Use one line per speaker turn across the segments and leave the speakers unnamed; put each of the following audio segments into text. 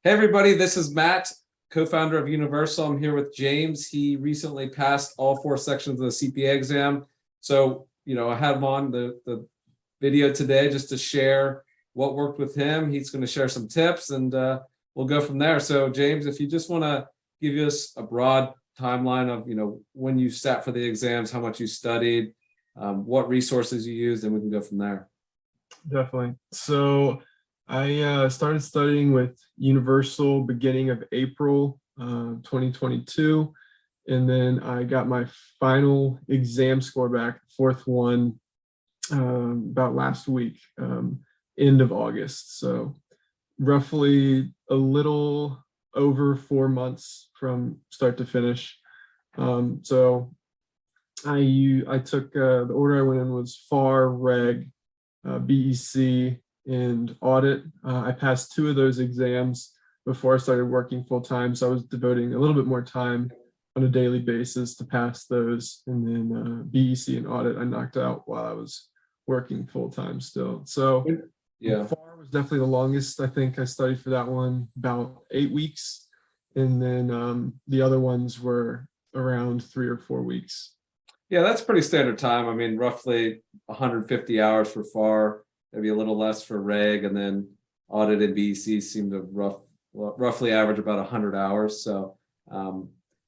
Hey everybody, this is Matt, co-founder of Universal. I'm here with James. He recently passed all 4 sections of the CPA exam. So, I had him on the video today just to share what worked with him. He's going to share some tips and we'll go from there. So James, if you just want to give us a broad timeline of, when you sat for the exams, how much you studied, what resources you used, and we can go from there.
Definitely. So I started studying with Universal beginning of April 2022, and then I got my final exam score back, fourth one, about last week, end of August. So roughly a little over 4 months from start to finish. So I took the order I went in was FAR, Reg, BEC, and audit. I passed 2 of those exams before I started working full time, so I was devoting a little bit more time on a daily basis to pass those. And then BEC and audit I knocked out while I was working full time still. So
yeah,
FAR was definitely the longest. I think I studied for that one about 8 weeks, and then the other ones were around 3 or 4 weeks.
Yeah, that's pretty standard time. I mean, roughly 150 hours for FAR, maybe a little less for REG, and then audit and BEC seem to roughly average about 100 hours. So,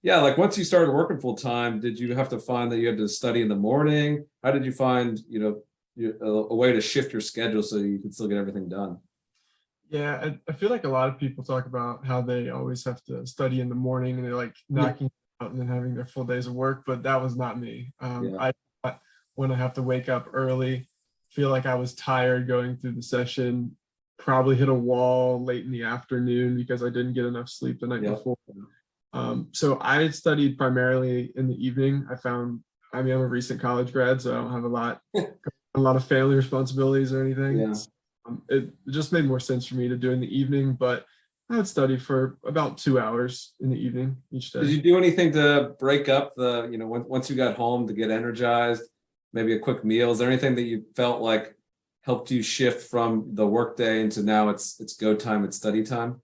yeah, like once you started working full time, did you have to find that you had to study in the morning? How did you find, a way to shift your schedule so you could still get everything done?
Yeah, I feel like a lot of people talk about how they always have to study in the morning and they're like knocking out and then having their full days of work, but that was not me.
Yeah.
When I have to wake up early, feel like I was tired going through the session, probably hit a wall late in the afternoon because I didn't get enough sleep the night before. So I studied primarily in the evening. I'm a recent college grad, so I don't have a lot of family responsibilities or anything.
Yeah.
It just made more sense for me to do in the evening, but I would study for about 2 hours in the evening each day.
Did you do anything to break up once you got home to get energized, maybe a quick meal? Is there anything that you felt like helped you shift from the workday into now it's go time, it's study time?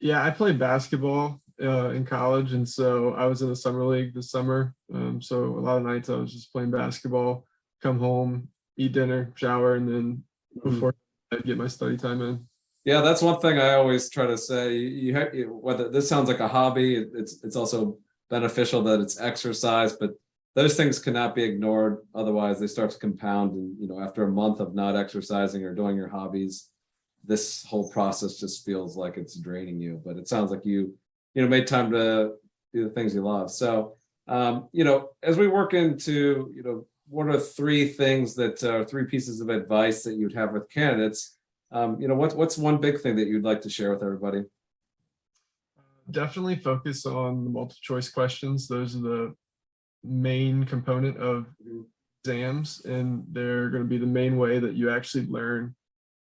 Yeah, I played basketball in college, and so I was in the summer league this summer. So a lot of nights I was just playing basketball, come home, eat dinner, shower, and then before I get my study time in.
Yeah, that's one thing I always try to say. Whether this sounds like a hobby, it's also beneficial that it's exercise, but those things cannot be ignored. Otherwise, they start to compound. And after a month of not exercising or doing your hobbies, this whole process just feels like it's draining you. But it sounds like you made time to do the things you love. So, as we work into what are 3 things that are 3 pieces of advice that you'd have with candidates? What's one big thing that you'd like to share with everybody?
Definitely focus on the multiple choice questions. Those are the main component of exams, and they're going to be the main way that you actually learn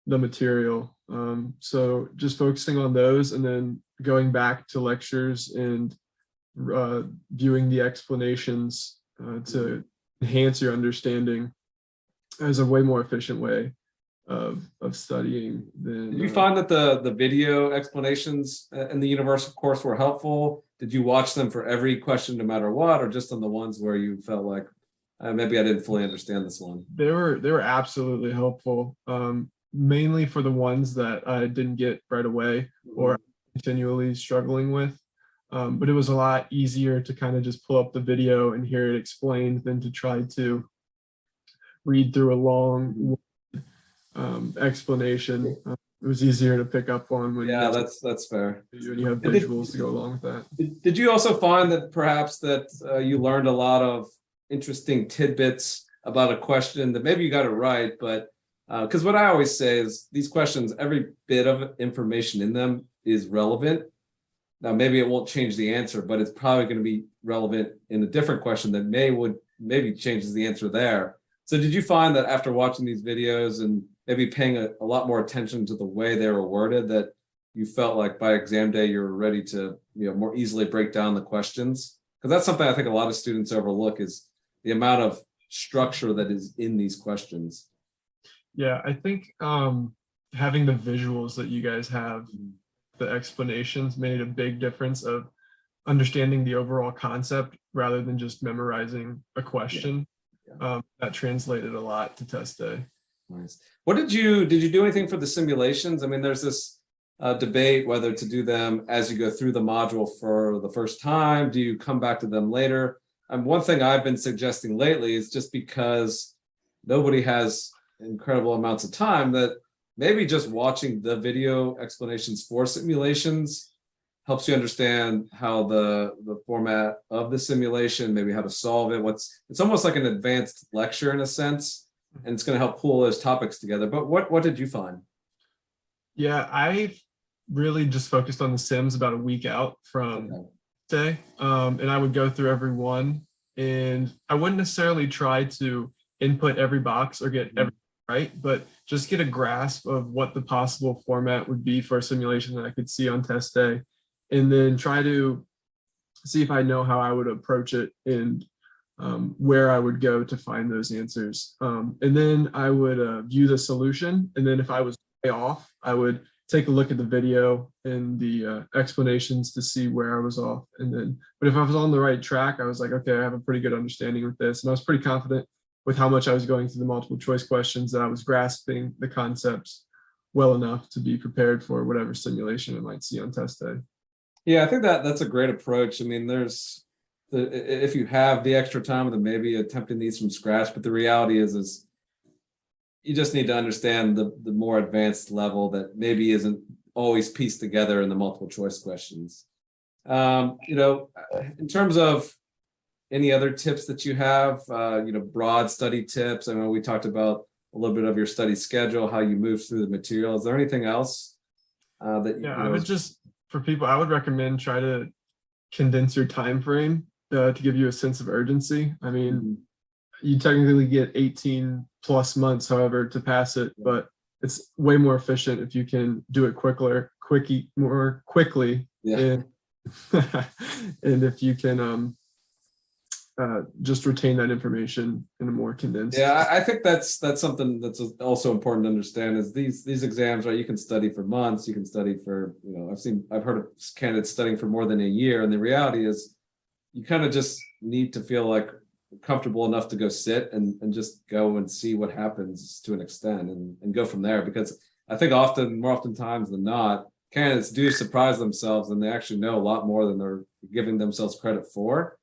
the material. So just focusing on those and then going back to lectures and viewing the explanations to enhance your understanding as a way more efficient way of studying than.
Did you find that the video explanations in the Universal course were helpful? Did you watch them for every question no matter what, or just on the ones where you felt like maybe I didn't fully understand this one?
They were absolutely helpful, mainly for the ones that I didn't get right away or continually struggling with. But it was a lot easier to kind of just pull up the video and hear it explained than to try to read through a long explanation. It was easier to pick up on when
that's fair.
And you have visuals to go along with that.
Did you also find that perhaps that you learned a lot of interesting tidbits about a question that maybe you got it right, but because what I always say is these questions, every bit of information in them is relevant. Now, maybe it won't change the answer, but it's probably going to be relevant in a different question that maybe changes the answer there. So did you find that after watching these videos and maybe paying a lot more attention to the way they were worded, that you felt like by exam day you were ready to more easily break down the questions? Because that's something I think a lot of students overlook, is the amount of structure that is in these questions.
Yeah, I think having the visuals that you guys have the explanations made a big difference of understanding the overall concept rather than just memorizing a question.
Yeah.
That translated a lot to test day.
Nice. What did you do anything for the simulations? I mean, there's this debate whether to do them as you go through the module for the first time. Do you come back to them later? One thing I've been suggesting lately is just because nobody has incredible amounts of time, that maybe just watching the video explanations for simulations helps you understand how the format of the simulation, maybe how to solve it. It's almost like an advanced lecture in a sense, and it's going to help pull those topics together. But what did you find?
Yeah, I really just focused on the sims about a week out from day, and I would go through every one, and I wouldn't necessarily try to input every box or get every right, but just get a grasp of what the possible format would be for a simulation that I could see on test day, and then try to see if I know how I would approach it and where I would go to find those answers. And then I would view the solution, and then if I was way off, I would take a look at the video and the explanations to see where I was off. But if I was on the right track, I was like, okay, I have a pretty good understanding with this. And I was pretty confident with how much I was going through the multiple choice questions that I was grasping the concepts well enough to be prepared for whatever simulation I might see on test day.
Yeah, I think that's a great approach. I mean, if you have the extra time, then maybe attempting these from scratch. But the reality is you just need to understand the more advanced level that maybe isn't always pieced together in the multiple choice questions. In terms of any other tips that you have, broad study tips. I know we talked about a little bit of your study schedule, how you move through the material. Is there anything else
I would just, for people, I would recommend try to condense your time frame to give you a sense of urgency. I mean, you technically get 18 plus months, however, to pass it, but it's way more efficient if you can do it more quickly.
Yeah.
And if you can just retain that information in a more condensed.
Yeah, I think that's something that's also important to understand is these exams, right? You can study for months, you can study for, I've heard of candidates studying for more than a year. And the reality is you kind of just need to feel like comfortable enough to go sit and just go and see what happens to an extent and go from there. Because I think more oftentimes than not, candidates do surprise themselves and they actually know a lot more than they're giving themselves credit for.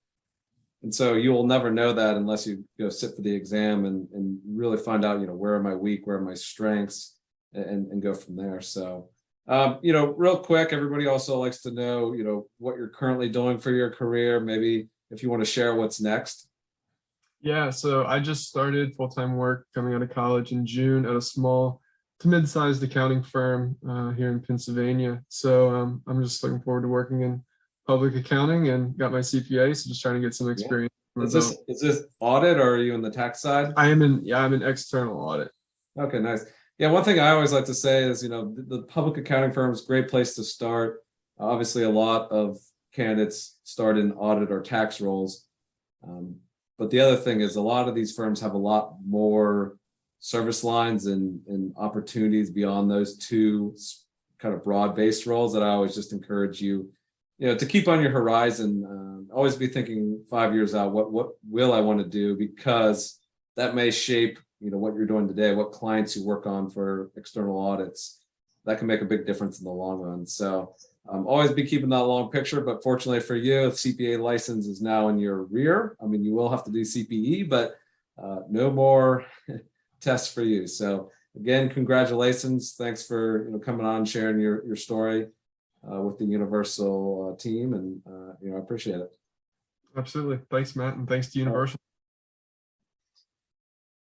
And so you will never know that unless you go sit for the exam and really find out, where am I weak, where are my strengths, and go from there. So, real quick, everybody also likes to know, what you're currently doing for your career. Maybe if you want to share what's next.
Yeah, so I just started full-time work coming out of college in June at a small to mid-sized accounting firm here in Pennsylvania. So I'm just looking forward to working in public accounting and got my CPA, so just trying to get some experience.
Yeah. Is this audit or are you in the tax side?
I'm in external audit.
Okay, nice. Yeah, one thing I always like to say is, the public accounting firm is a great place to start. Obviously, a lot of candidates start in audit or tax roles. But the other thing is a lot of these firms have a lot more service lines and opportunities beyond those two kind of broad-based roles that I always just encourage you, to keep on your horizon. Always be thinking 5 years out, what will I want to do? Because that may shape, what you're doing today, what clients you work on for external audits. That can make a big difference in the long run. So always be keeping that long picture, but fortunately for you, CPA license is now in your rear. I mean, you will have to do CPE, but no more tests for you. So again, congratulations. Thanks for coming on and sharing your story with the Universal team, and I appreciate it.
Absolutely. Thanks, Matt, and thanks to Universal.